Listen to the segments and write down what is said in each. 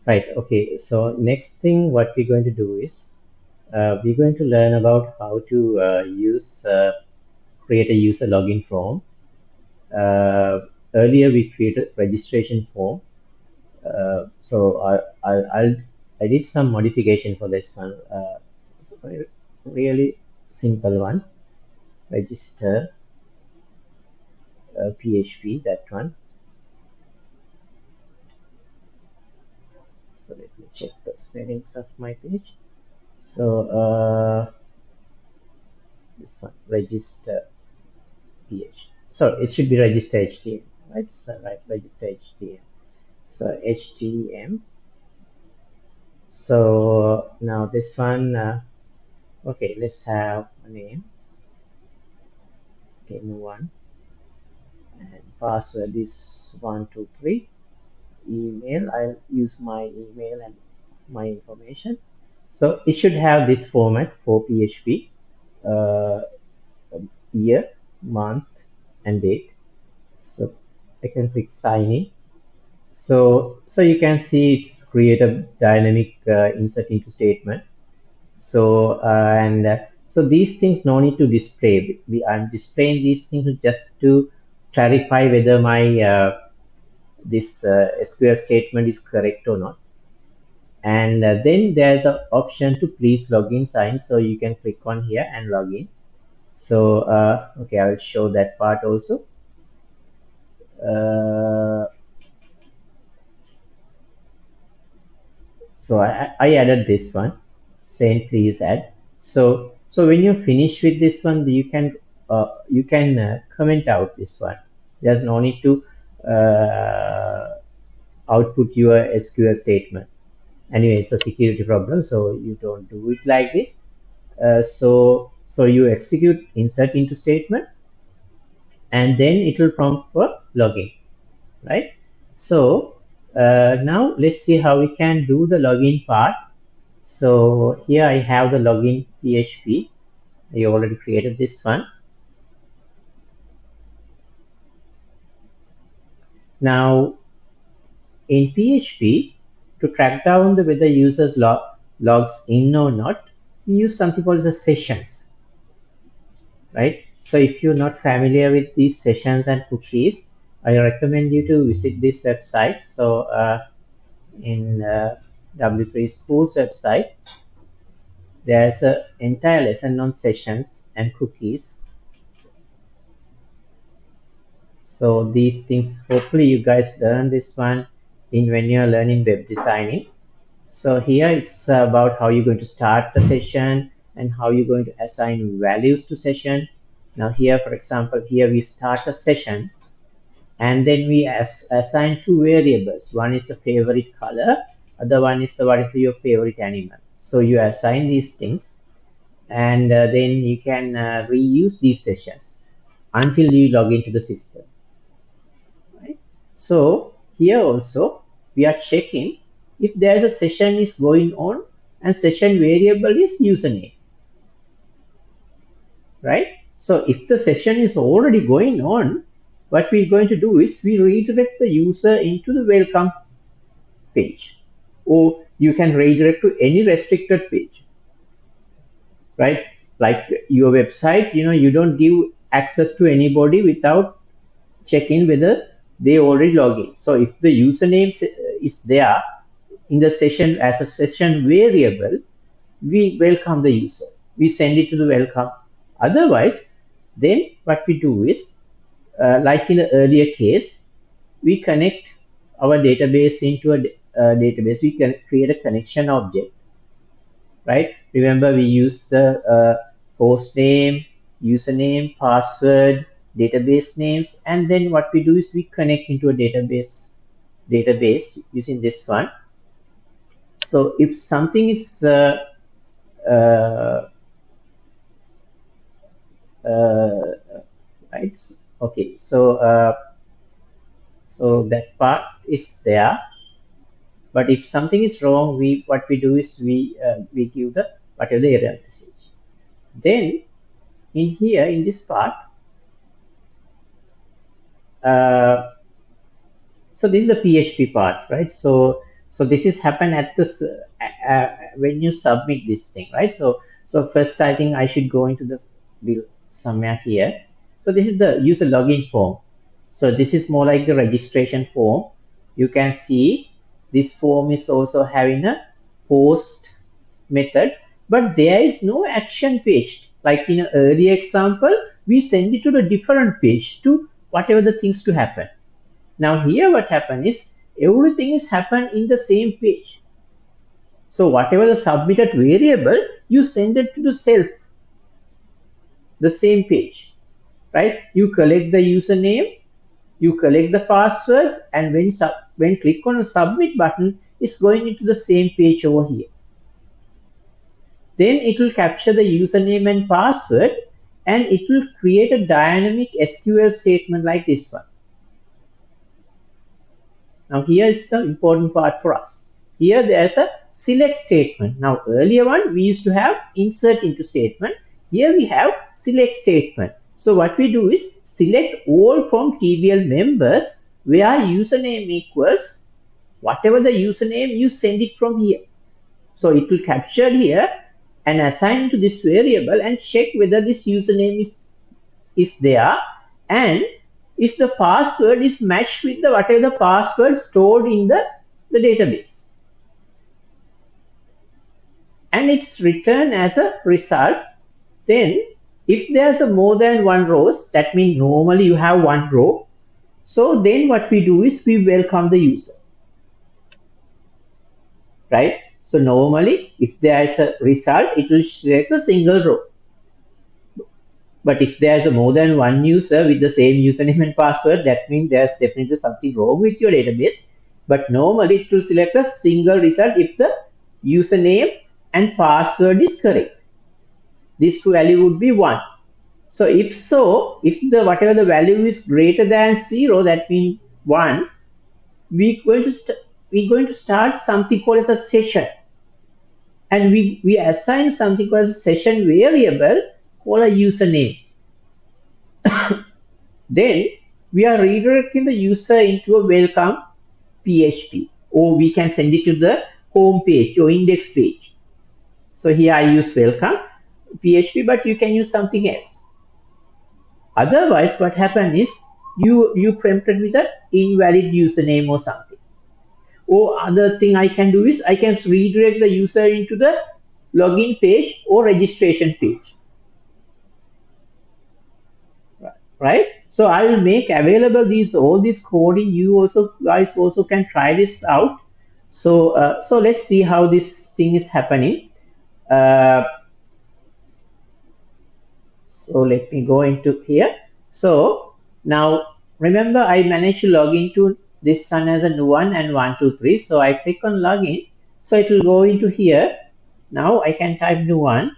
Right. Okay. So next thing, what we're going to do is we're going to learn about how to create a user login form. Uh, Earlier, we created registration form. So I did some modification for this one. So really simple one. Register PHP, that one. So let me check the spellings of my page. So this one, register PH. So it should be register HTML, right? So right, register HTML. So HTML. So now this one, okay, let's have a name, okay, new one, and password is 123. Email, I'll use my email and my information. So it should have this format for PHP, uh, year, month, and date. So I can click sign in. So you can see it's create a dynamic insert into statement. So so these things no need to display. I'm displaying these things just to clarify whether my this SQL statement is correct or not. And then there's an option to please login sign. So you can click on here and log in. So okay, I will show that part also. Uh, So I added this one, saying please add. So when you finish with this one, you can comment out this one. There's no need to output your SQL statement. Anyway, it's a security problem, so you don't do it like this. So you execute insert into statement, and then it will prompt for login, right? So now let's see how we can do the login part. So here I have the login PHP. I already created this one. Now in PHP, to track down whether users logs in or not, we use something called the sessions, right? So if you're not familiar with these sessions and cookies, I recommend you to visit this website. So in W3 School's website, there's an entire lesson on sessions and cookies. So these things, hopefully you guys learn this one in when you're learning web designing. So here it's about how you're going to start the session and how you're going to assign values to session. Now here, for example, here we start a session and then we assign two variables. One is the favorite color, other one is what is your favorite animal. So you assign these things, and then you can reuse these sessions until you log into the system. Right? So here also we are checking if there is a session is going on and session variable is username, right? So if the session is already going on, what we're going to do is we redirect the user into the welcome page, or you can redirect to any restricted page, right? Like your website, you don't give access to anybody without checking whether they already log in. So if the username is there in the session as a session variable, we welcome the user. We send it to the welcome. Otherwise, then what we do is, like in the earlier case, we connect our database into a database. We can create a connection object, right? Remember, we use the host name, username, password, database names, and then what we do is we connect into a database using this one. So if something is uh, right, okay, so that part is there. But if something is wrong, what we do is we give the whatever the error message. Then in here in this part, uh, so this is the PHP part, right? So So this is happen at this when you submit this thing, right? So first I think I should go into the somewhere here. So this is the user login form. So this is more like the registration form. You can see this form is also having a post method, but there is no action page. Like in an earlier example, we send it to the different page to whatever the things to happen. Now here what happened is everything is happen in the same page. So whatever the submitted variable, you send it to the self, the same page, right? You collect the username, you collect the password, and when click on the submit button, it's going into the same page over here. Then it will capture the username and password, and it will create a dynamic SQL statement like this one. Now here is the important part for us. Here there's a select statement. Now earlier one we used to have insert into statement. Here we have select statement. So what we do is select all from TBL members where username equals whatever the username, you send it from here. So it will capture here and assign to this variable and check whether this username is there, and if the password is matched with the whatever the password stored in the database, and it's returned as a result. Then if there's a more than one rows, that means normally you have one row, so then what we do is we welcome the user, right? So normally if there is a result, it will select a single row. But if there's a more than one user with the same username and password, that means there's definitely something wrong with your database. But normally it will select a single result if the username and password is correct. This value would be 1. So if the whatever the value is greater than 0, that means 1, we're going to start something called as a session. And we assign something called as a session variable called a username. Then we are redirecting the user into a welcome PHP, or we can send it to the home page or index page. So here I use welcome PHP, but you can use something else. Otherwise, what happens is you prompted with an invalid username or something. Or other thing I can do is I can redirect the user into the login page or registration page. Right? So I will make available all this coding. You guys also can try this out. So so let's see how this thing is happening. So let me go into here. So now remember I managed to log into this one as a Nuwan and 123. So I click on login. So it will go into here. Now I can type Nuwan,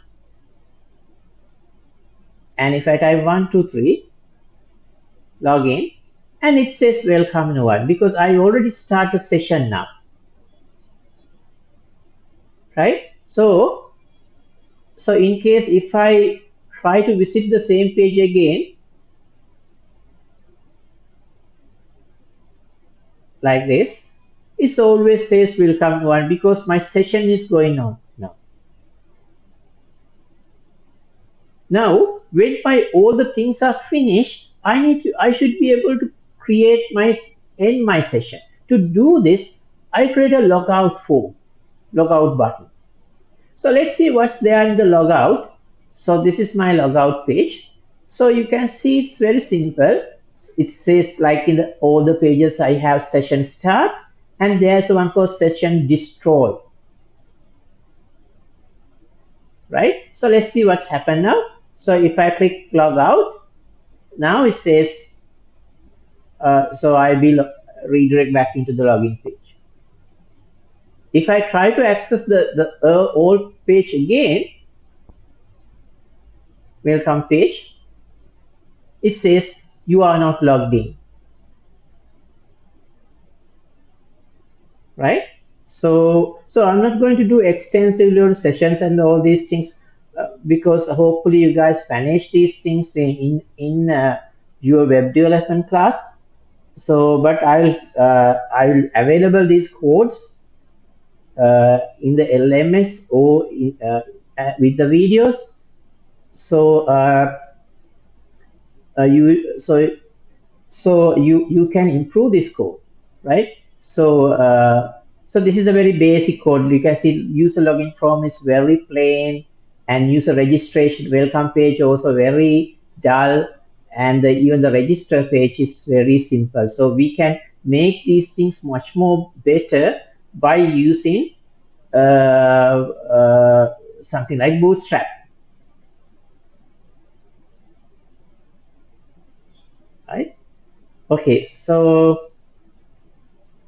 and if I type 123 login, and it says welcome Nuwan because I already start a session now, right? So in case if I try to visit the same page again like this, it always says welcome Nuwan because my session is going on now. Now when all the things are finished, I should be able to end my session. To do this, I create a logout form, logout button. So let's see what's there in the logout. So this is my logout page. So you can see it's very simple. It says like in all the pages I have session start, and there's the one called session destroy. Right? So let's see what's happened now. So if I click log out, now it says, so I will redirect back into the login page. If I try to access the old page again, welcome page, it says you are not logged in. Right? So I'm not going to do extensively on sessions and all these things because hopefully you guys manage these things in your web development class. So but I will available these codes in the LMS or with the videos. So you you can improve this code, right? So so this is a very basic code. You can see user login form is very plain, and user registration welcome page also very dull, and even the register page is very simple. So we can make these things much more better by using something like Bootstrap, right? Okay, so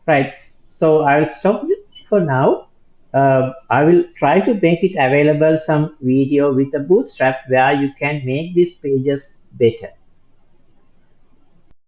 right. So I'll stop it for now. I will try to make it available some video with a Bootstrap where you can make these pages better.